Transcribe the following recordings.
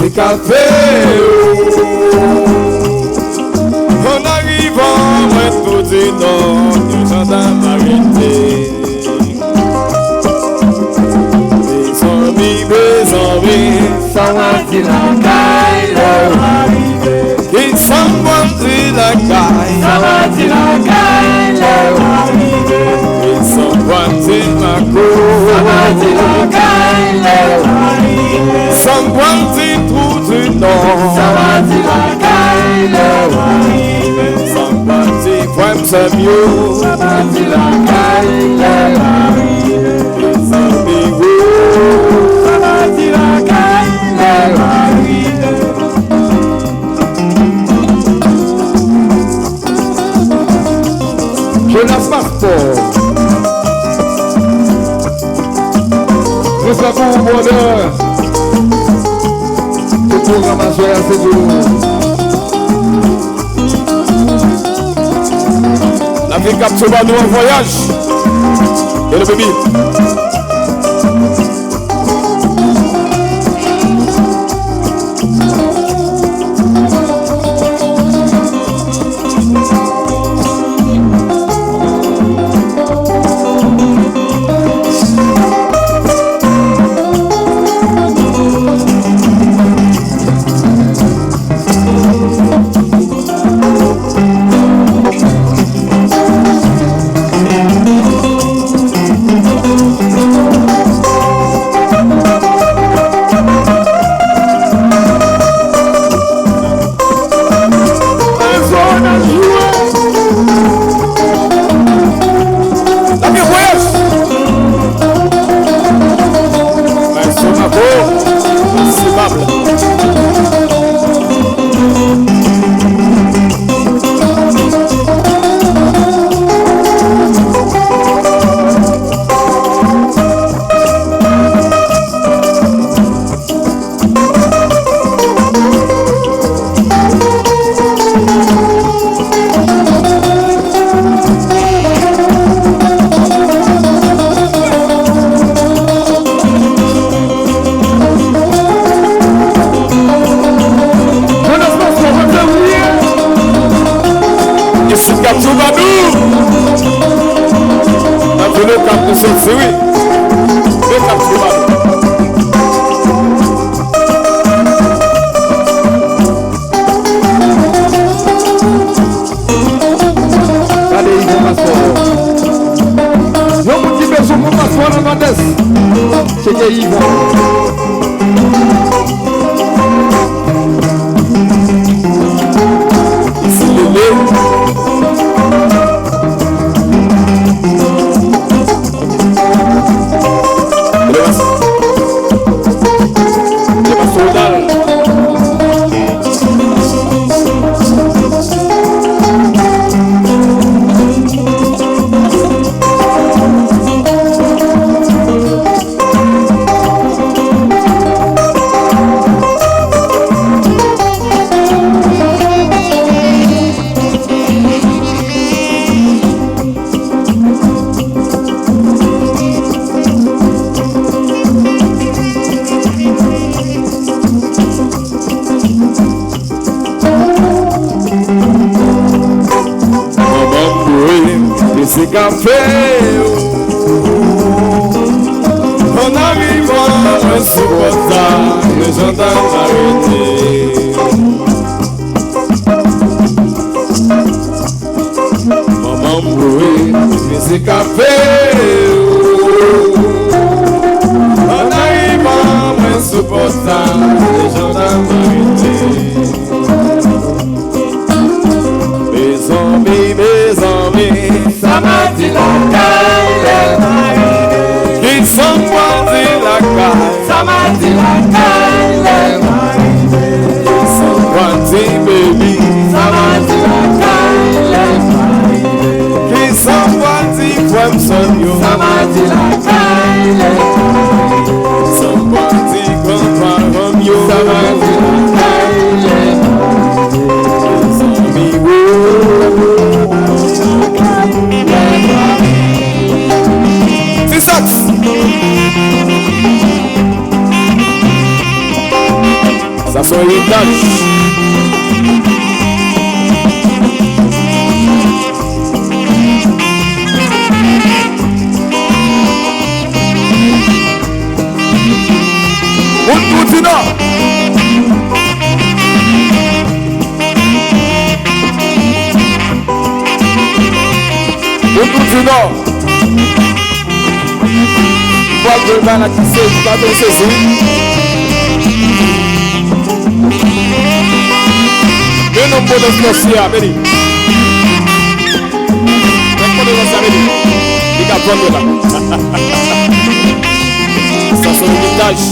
c'est café. En arrivant, moi tout dit non, nous entendons m'arrêter. Mes amis, ça m'a dit la caille. Qui s'envoie la caille. Ça m'a dit la caille. Qui s'envoie ma cour. Ça m'a dit la caille. S'envoie tout du nord. Ça m'a dit la caille. S'envoie poème c'est mieux. Ça m'a dit la caille. Je n'ai pas peur. Je sais pour mon bonheur. Ce programmation est assez dur. La vie capture nous en voyage. Et le bébé. En arrivant insupportable, les gendarmes arrêtés. Maman brouée, c'est café. En arrivant insupportable, les gendarmes arrêtés. Mes amis, ça m'a dit la caille. Qui s'envoie la caille. Ça m'a dit la caille. Qui s'envoie baby. Ça m'a dit la caille. Qui s'envoie poème sonio. Ça m'a dit la caille. S'envoie grand-parent yo. Ça m'a dit la caille. C'est ça. son héritage. Du Nord. Bois de bain à tisser, pas de saison. Le nombre de flossiers, Amélie. Comment de la Amélie? Il y a plein de là. Ça son héritage.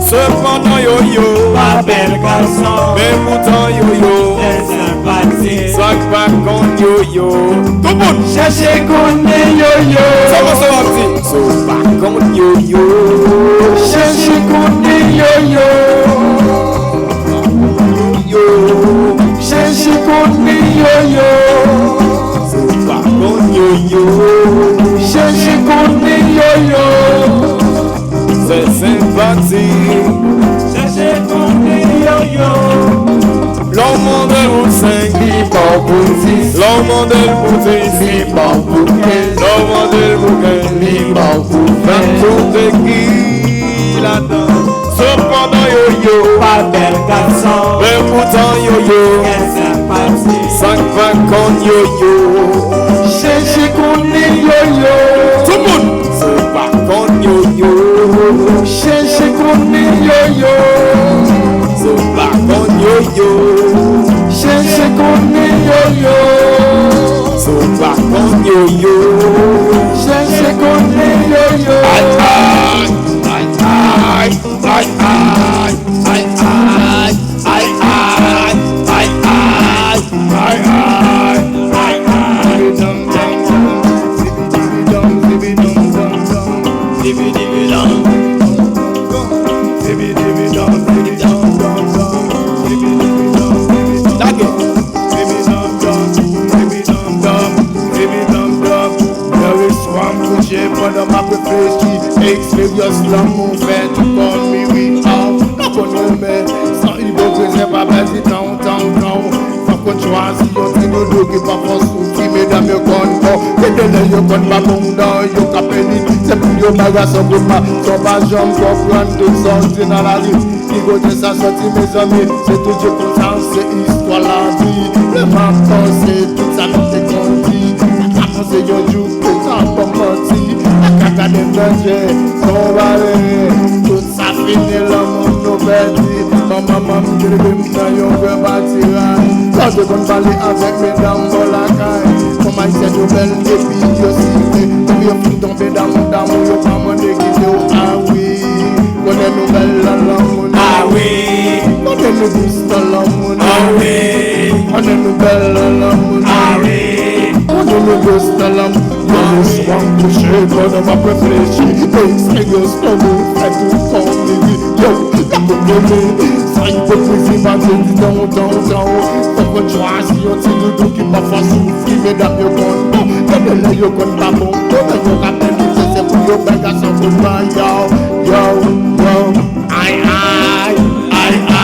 Cependant yo-yo, pas bel garçon, mais pourtant yo-yo, c'est sympathique, soit pas con yo-yo. Tout le monde cherchez qu'on est yo-yo. Ça va petit. Soit pas con yo-yo. Cherchez qu'on est yo-yo. Yo-yo. Cherchez qu'on est yo-yo. Soit pas con yo-yo. Cherchez qu'on est yo-yo. C'est sympathique. Cherchez qu'on est yo-yo. L'homme de l'Oussin qui part pour 6. L'homme de l'Oussin qui part pour 15. L'homme de l'Oussin qui part pour 20. Tout est qui là-dedans. Cependant yo-yo, pas bel garçon. Mais pourtant yo-yo, quelle sympathie. 5-20 con yo-yo. Cherchez qu'on est yo-yo. Tout le monde. C'est pas con yo-yo. Cherchez qu'on est yo-yo. C'est pas con yo-yo. Cherchez qu'on est yo-yo. C'est pas con yo-yo. Cherchez qu'on est yo-yo. Aïe aïe aïe aïe aïe aïe aïe aïe aïe Experience l'amour fait tout comme me we out. Not gonna me, sans hypocrisie, c'est pas bête, non. Faut qu'on choisit, on dit nous deux qui pas pour souffrir, mesdames, yo con bon. Et de là, yo con pas bon dans, yo capelli. C'est pour yo bagarre, son coup pas, son pas jambe, comprendre de sortir dans la rue. Qui côté ça sortir, mes amis, c'est toujours content, c'est histoire la vie. Le matin, c'est tout ça, nous t'es conduit. La carte, c'est yo jour, que ça pas menti. Kaka de danger, son balai, tout ça finit le monde nous perdit. Maman, je le veux dans yon vrai bâtiment. Quand je compte parler avec mesdames dans la caille, comment il s'est de belle depuis yo ciblé. Pour yo fin tomber dans mon d'amour, yo pas m'en déguiser, ah oui. est nouvelle à l'amour. Ah oui. On est nous douce à l'amour. Ah oui. On est nouvelle à l'amour. Ah oui. On est nous douce à l'amour. On est souvent couché, on va réfléchir. Et sérieux, on nous fait tout comme des yo, l'amour de ça y peut pousser par des dans. Faut qu'on choisit, on tire le dos qui va faire souffrir, mesdames, yo qu'on bon. Quand là, yo qu'on pas bon. Yo rappelle que c'est pour yo, ben, garçon, pour moi, yo. Aïe, aïe, aïe, aïe,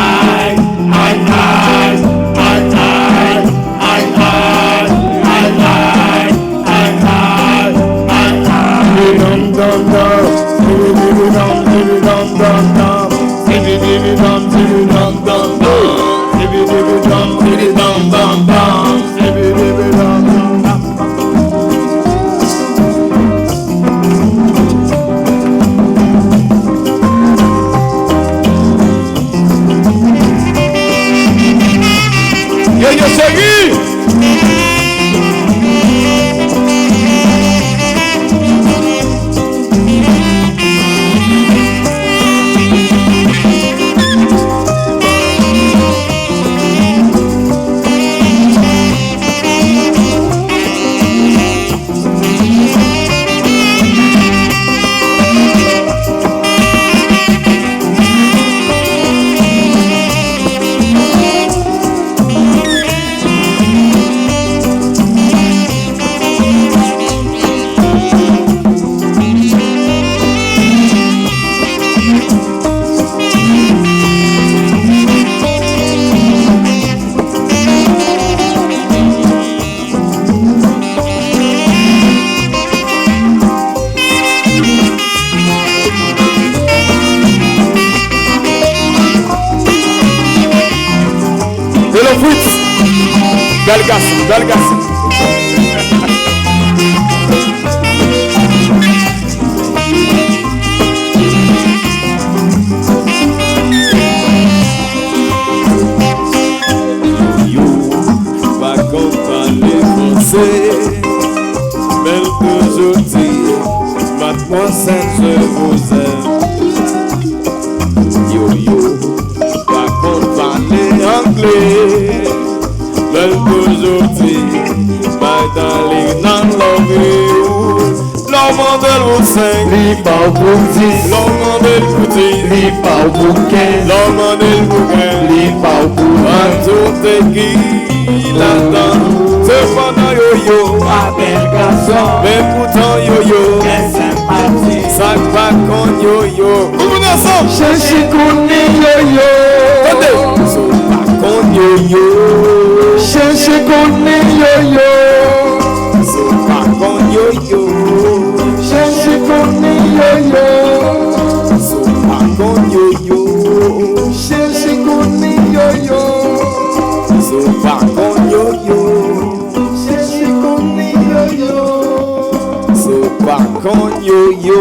aïe, aïe, aïe, aïe, aïe, aïe, aïe, aïe, aïe, aïe, aïe, dum dum dum, dum dum dum, dum dum dum, yo seguí. Belgas. Yo, va comprendre français, belle que je dis, mademoiselle, je vous aime. Yo, va comprendre anglais. Aujourd'hui, my darling, I love you. L'homme de l'océan, Lipa Bouddhis, l'homme de l'outil, Lipa Bouquet, l'homme de l'ouquet, Lipa Bouquet, à tout est qui là-dedans. C'est pendant yo-yo, Abel Garçon, mais pourtant yo-yo, quelle sympathie, ça va con yo-yo. Vous ensemble, cherchez qu'on est yo-yo, attendez, ça va con yo-yo. cherchez qu'on est yo-yo, ça va con yo-yo. cherchez qu'on est yo-yo, Ça va con yo-yo. cherchez qu'on est yo-yo, Ça va con yo-yo. cherchez qu'on est yo-yo, Ça va con yo-yo.